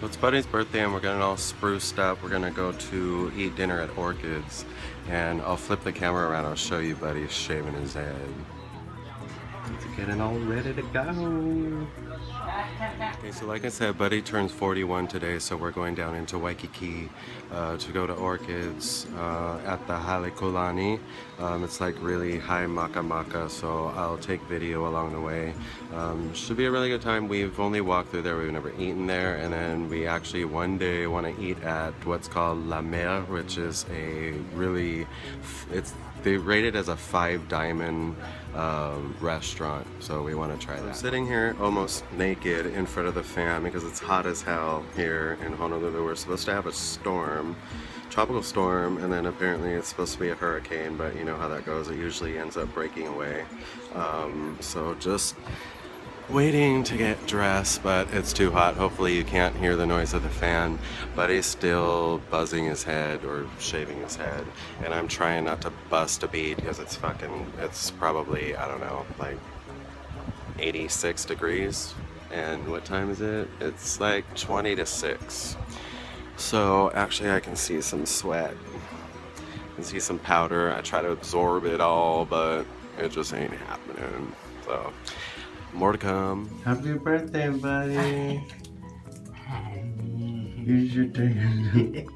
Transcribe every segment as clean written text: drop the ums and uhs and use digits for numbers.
So it's Buddy's birthday and we're getting all spruced up. We're gonna go to eat dinner at Orchid's, and I'll flip the camera around. I'll show you Buddy shaving his head. He's getting all ready to go. Okay, so like I said, Buddy turns 41 today, so we're going down into Waikiki to go to Orchid's at the Halekulani. It's like really high maka, so I'll take video along the way. Should be a really good time. We've only walked through there, we've never eaten there, and then we actually one day want to eat at what's called La Mer, which is a really, they rate it as a 5-diamond restaurant, so we want to try that. I'm sitting here almost naked in front of the fan because it's hot as hell here in Honolulu. We're supposed to have a storm, tropical storm, and then apparently it's supposed to be a hurricane, but you know how that goes. It usually ends up breaking away. So just waiting to get dressed, but it's too hot. Hopefully you can't hear the noise of the fan, but he's still buzzing his head or shaving his head, and I'm trying not to bust a bead because it's probably, I don't know, like 86 degrees. And what time is it? It's like 20 to 6. So actually I can see some sweat. I can see some powder. I try to absorb it all, but it just ain't happening. So more to come. Happy birthday, buddy. Here's your turn.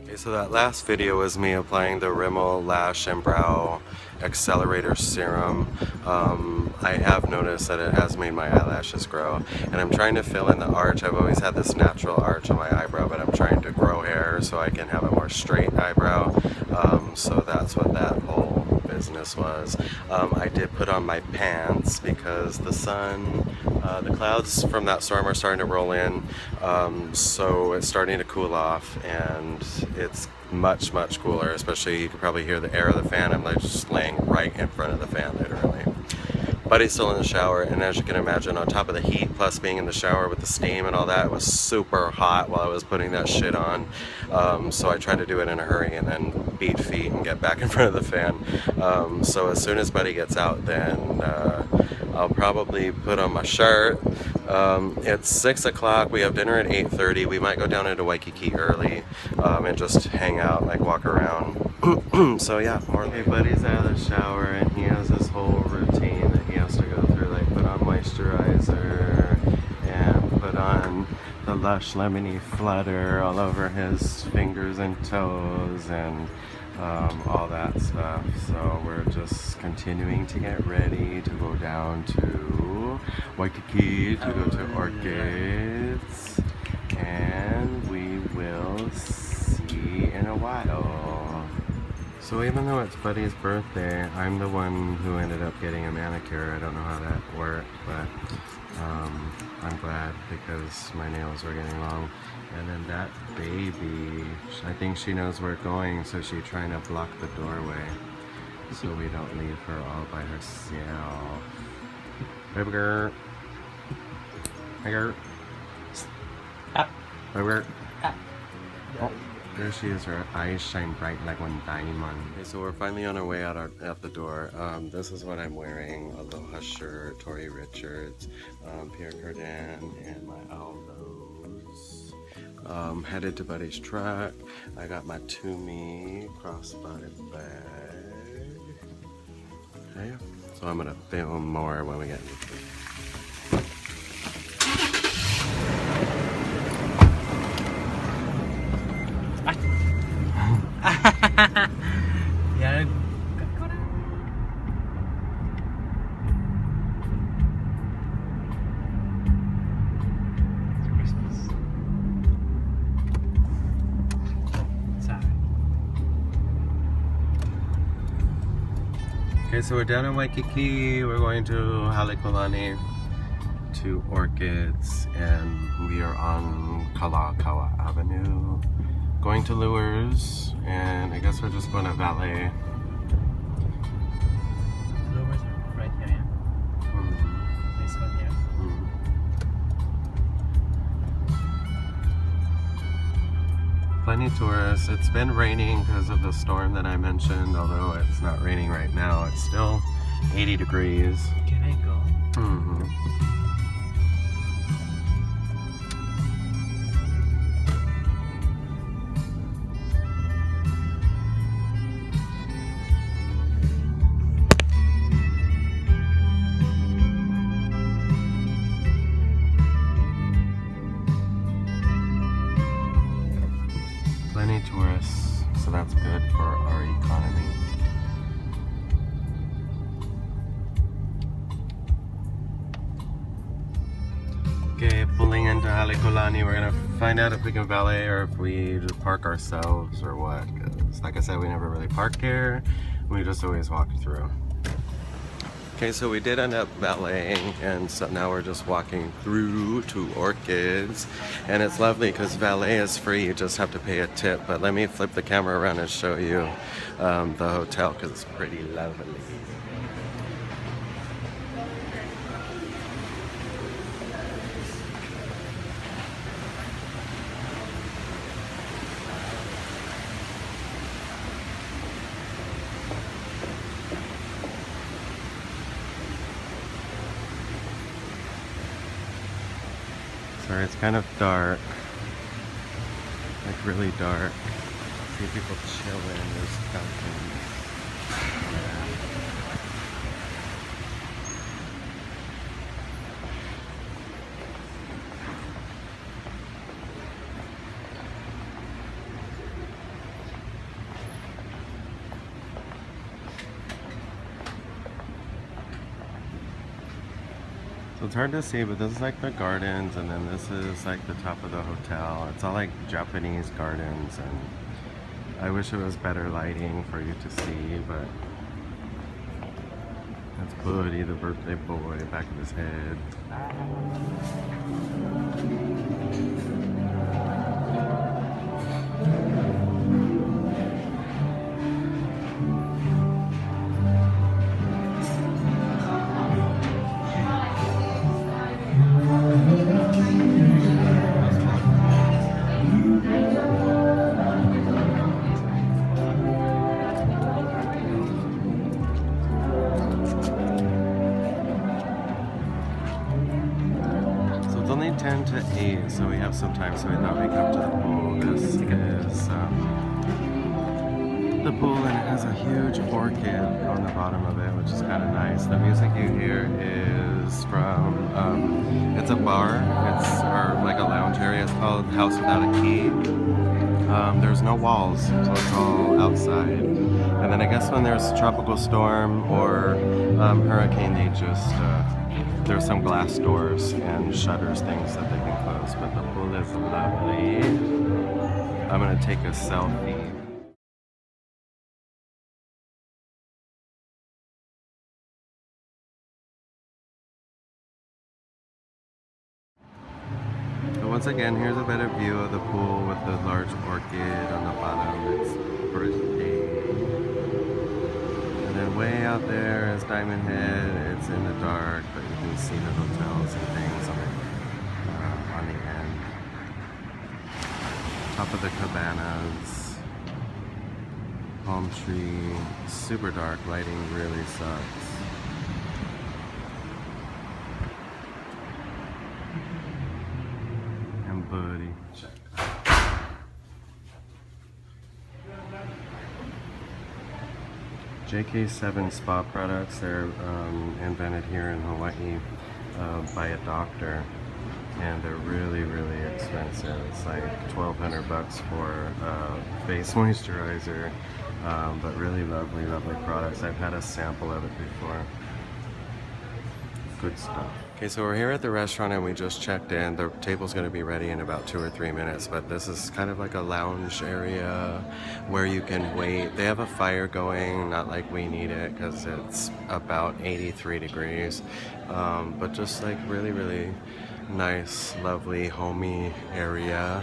Okay, so that last video was me applying the Rimmel Lash and Brow Accelerator Serum. I have noticed that it has made my eyelashes grow, and I'm trying to fill in the arch. I've always had this natural arch on my eyebrow, but I'm trying to grow hair so I can have a more straight eyebrow. So that's what that whole business was. I did put on my pants because the sun, the clouds from that storm are starting to roll in, so it's starting to cool off, and it's much cooler. Especially, you can probably hear the air of the fan. I'm like just laying right in front of the fan, literally. Buddy's still in the shower, and as you can imagine, on top of the heat, plus being in the shower with the steam and all that, it was super hot while I was putting that shit on. So I tried to do it in a hurry and then beat feet and get back in front of the fan. So as soon as Buddy gets out, then I'll probably put on my shirt. It's 6 o'clock. We have dinner at 8:30. We might go down into Waikiki early and just hang out, like walk around. So yeah, more. Okay, Buddy's out of the shower and he has this whole routine that he has to go through, like put on moisturizer and put on the Lush Lemony Flutter all over his fingers and toes and all that stuff. So we're just continuing to get ready to go down to Waikiki to go to Orchid's, and we will see in a while. So even though it's Buddy's birthday, I'm the one who ended up getting a manicure. I don't know how that worked, but I'm glad because my nails were getting long. And then that baby, I think she knows we're going, so she's trying to block the doorway so we don't leave her all by herself. Baby girl. Hey girl. Up. Baby girl. Up. Oh, there she is. Her eyes shine bright like one diamond. Okay, so we're finally on our way out at the door. This is what I'm wearing. Aloha shirt, Tori Richards, Pierre Cardin, and my Aldos. Headed to Buddy's truck. I got my Toomey crossbody bag. Okay, so I'm gonna film more when we get into the Yeah. Okay, Okay, so we're down in Waikiki. We're going to Halekulani to Orchids, and we are on Kalakaua Avenue, going to Lures, and I guess we're just going to valet. Lures are right here, yeah? This one here. Plenty of tourists. It's been raining because of the storm that I mentioned, although it's not raining right now. It's still 80 degrees. Can I go? Plenty of tourists, so that's good for our economy. Okay, pulling into Halekulani, we're gonna find out if we can valet or if we just park ourselves or what. 'Cause like I said, we never really parked here. We just always walked through. Okay, so we did end up valeting, and so now we're just walking through to Orchids, and it's lovely because valet is free. You just have to pay a tip. But let me flip the camera around and show you the hotel because it's pretty lovely. Sorry, it's kind of dark, like really dark. See people chilling, there's fountains. So it's hard to see, but this is like the gardens, and then this is like the top of the hotel. It's all like Japanese gardens, and I wish it was better lighting for you to see, but that's Buddy, the birthday boy, back of his head. It's only 10 to 8, so we have some time, so we thought we'd come to the pool. This is the pool, and it has a huge orchid on the bottom of it, which is kind of nice. The music you hear is from, it's a bar, or like a lounge area. It's called House Without a Key. There's no walls, so it's all outside. And then I guess when there's a tropical storm or hurricane, they just, there's some glass doors and shutters, things that they can close, but the pool is lovely. I'm gonna take a selfie. So once again, here's a better view of the pool with the large orchid on the bottom. It's birthday. And then way out there is Diamond Head. It's in the dark, but you can see the hotels and things on the end. Top of the cabanas. Palm tree. Super dark. Lighting really sucks. And Buddy. JK7 spa products. They're invented here in Hawaii by a doctor, and they're really, really expensive. It's like $1,200 for face moisturizer, but really lovely, lovely products. I've had a sample of it before. Good stuff. Okay, so we're here at the restaurant and we just checked in. The table's going to be ready in about 2 or 3 minutes, but this is kind of like a lounge area where you can wait. They have a fire going, not like we need it because it's about 83 degrees, but just like really, really nice, lovely, homey area.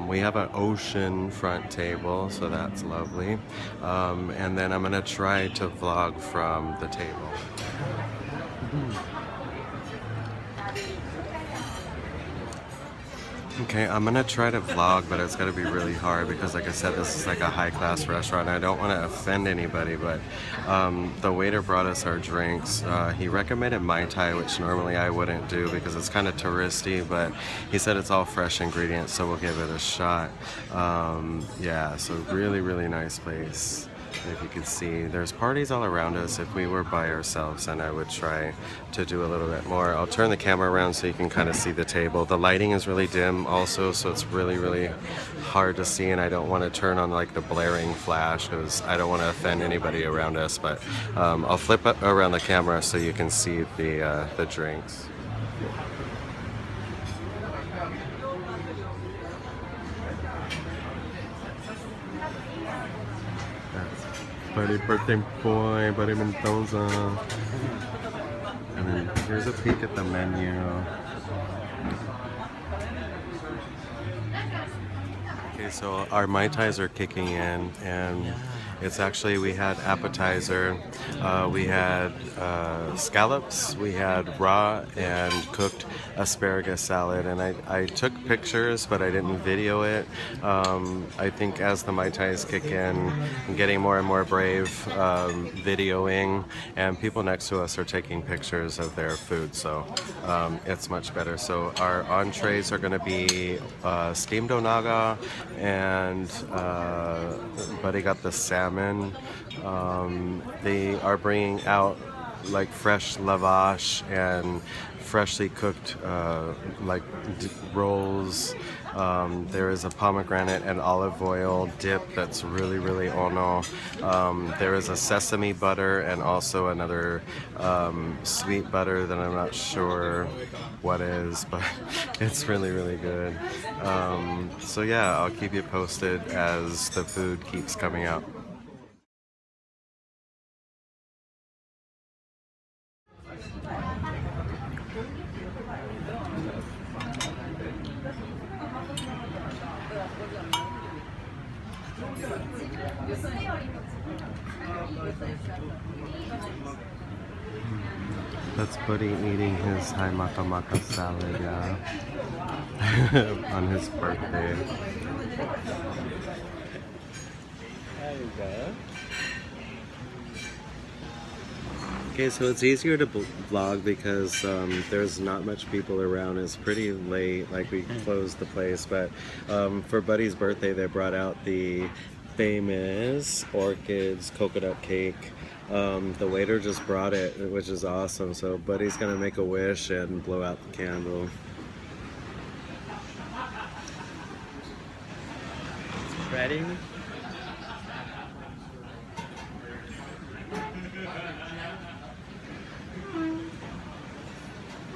We have an ocean front table, so that's lovely. And then I'm going to try to vlog from the table. Okay, I'm gonna try to vlog, but it's gonna be really hard because, like I said, this is like a high-class restaurant. I don't want to offend anybody, but the waiter brought us our drinks. He recommended Mai Tai, which normally I wouldn't do because it's kind of touristy, but he said it's all fresh ingredients, so we'll give it a shot. Yeah, so really, really nice place. If you can see, there's parties all around us. If we were by ourselves, then I would try to do a little bit more. I'll turn the camera around so you can kind of see the table. The lighting is really dim also, so it's really, really hard to see, and I don't want to turn on like the blaring flash because I don't want to offend anybody around us, but I'll flip around the camera so you can see the drinks. Buddy birthday boy, Buddy Mendoza. And then here's a peek at the menu. Okay, so our Mai Tais are kicking in, and it's actually, we had appetizer, we had scallops, we had raw and cooked asparagus salad, and I took pictures, but I didn't video it. I think as the Mai Tais kick in, I'm getting more and more brave videoing, and people next to us are taking pictures of their food, so it's much better. So our entrees are going to be steamed onaga, and Buddy got the salmon. They are bringing out like fresh lavash and freshly cooked like rolls. There is a pomegranate and olive oil dip that's really, really ono. There is a sesame butter and also another sweet butter that I'm not sure what is, but it's really, really good. So yeah, I'll keep you posted as the food keeps coming out. That's Buddy eating his Hai Maka Maka salad, yeah, on his birthday. There you go. Okay, so it's easier to vlog because there's not much people around. It's pretty late, like we closed the place, but for Buddy's birthday they brought out the famous Orchid's coconut cake. The waiter just brought it, which is awesome, so Buddy's gonna make a wish and blow out the candle. Ready?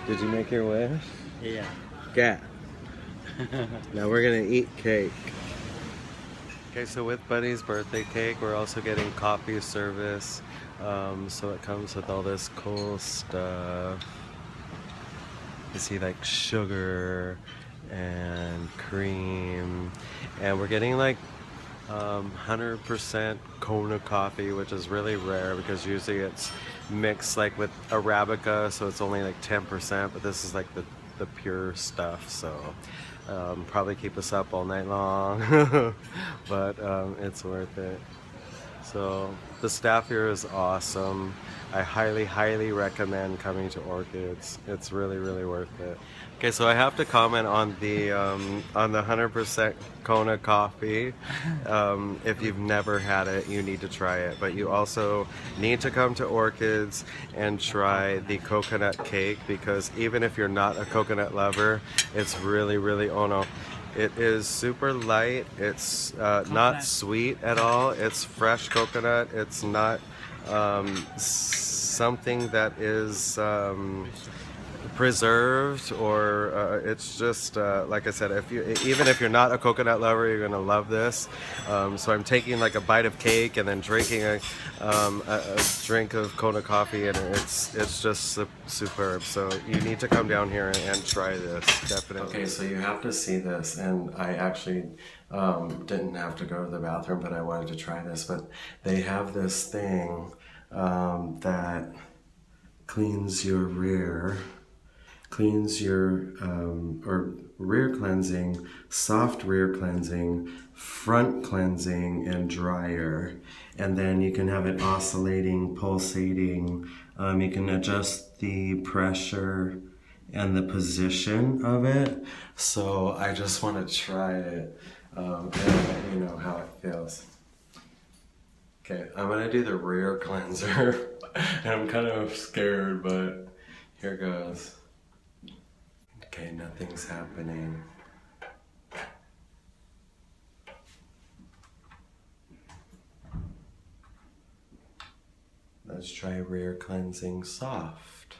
Did you make your wish? Yeah. Yeah. Now we're gonna eat cake. Okay, so with Buddy's birthday cake, we're also getting coffee service. So it comes with all this cool stuff. You see like sugar and cream, and we're getting like 100% Kona coffee, which is really rare because usually it's mixed like with Arabica, so it's only like 10%, but this is like the pure stuff, so probably keep us up all night long, but it's worth it. So the staff here is awesome. I highly recommend coming to Orchids. It's really, really worth it. Okay, so I have to comment on the 100% Kona coffee. If you've never had it, you need to try it. But you also need to come to Orchids and try the coconut cake, because even if you're not a coconut lover, it's really, really ono. It is super light. It's not sweet at all. It's fresh coconut. It's not something that is preserved, or it's just like I said, even if you're not a coconut lover, you're gonna love this. So I'm taking like a bite of cake and then drinking a drink of Kona coffee, and it's just superb. So you need to come down here and try this, definitely. Okay, so you have to see this, and I actually didn't have to go to the bathroom, but I wanted to try this. But they have this thing that cleans your rear. Cleans your, or rear cleansing, soft rear cleansing, front cleansing, and dryer. And then you can have it oscillating, pulsating. You can adjust the pressure and the position of it. So I just want to try it and let you know how it feels. Okay, I'm gonna do the rear cleanser. And I'm kind of scared, but here goes. Okay, nothing's happening. Let's try rear cleansing soft.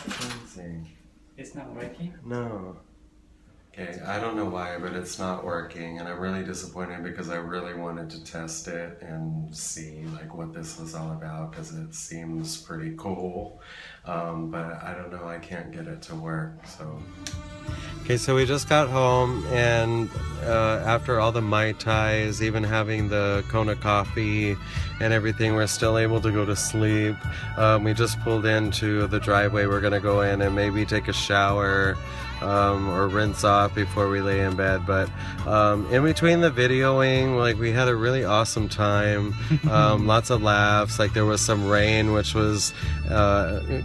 Cleansing. It's not working? No. Okay, I don't know why, but it's not working, and I'm really disappointed because I really wanted to test it and see like what this was all about, because it seems pretty cool, but I don't know, I can't get it to work, so. Okay, so we just got home, and after all the Mai Tais, even having the Kona coffee and everything, we're still able to go to sleep. We just pulled into the driveway. We're gonna go in and maybe take a shower or rinse off before we lay in bed, but in between the videoing, like, we had a really awesome time. Lots of laughs, like there was some rain, which was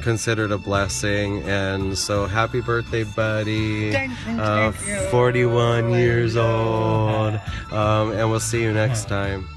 considered a blessing, and so happy birthday, buddy. 41 years old, and we'll see you next time.